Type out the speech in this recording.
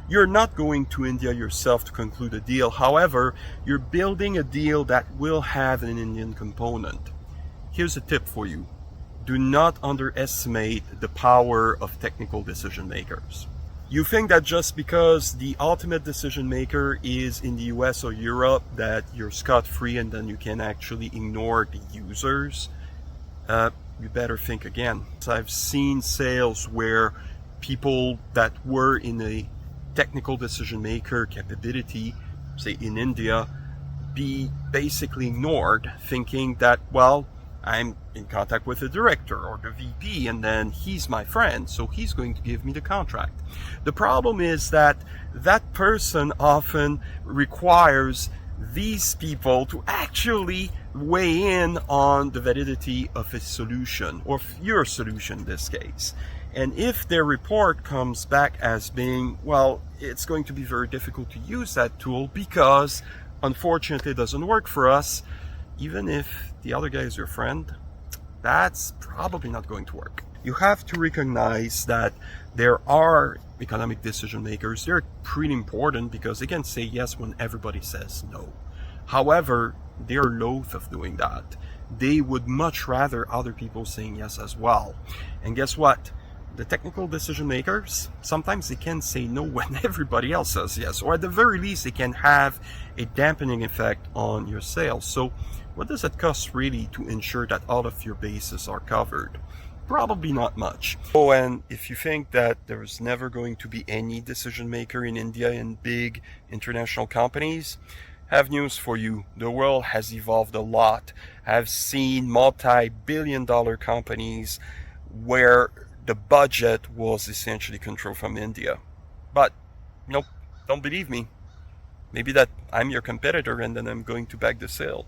You're not going to India yourself to conclude a deal. However, you're building a deal that will have an Indian component. Here's a tip for you. Do not underestimate the power of technical decision makers. You think that just because the ultimate decision maker is in the US or Europe that you're scot-free and then you can actually ignore the users? You better think again. I've seen sales where people that were in a technical decision maker capability, say in India, be basically ignored, thinking that, well, I'm in contact with the director or the VP and then he's my friend, so he's going to give me the contract. The problem is that that person often requires these people to actually weigh in on the validity of a solution, or your solution in this case. And if their report comes back as being, well, it's going to be very difficult to use that tool because unfortunately it doesn't work for us, even if the other guy is your friend, that's probably not going to work. You have to recognize that there are economic decision makers. They're pretty important because they can say yes when everybody says no. However, they're loath of doing that. They would much rather other people saying yes as well. And guess what? The technical decision makers, sometimes they can say no when everybody else says yes, or at the very least they can have a dampening effect on your sales. So what does it cost really to ensure that all of your bases are covered? Probably not much. Oh, and if you think that there's never going to be any decision maker in India in big international companies, I have news for you. The world has evolved a lot. I've seen multi-billion-dollar companies where the budget was essentially controlled from India. But, nope, don't believe me. Maybe that I'm your competitor and then I'm going to bag the sale.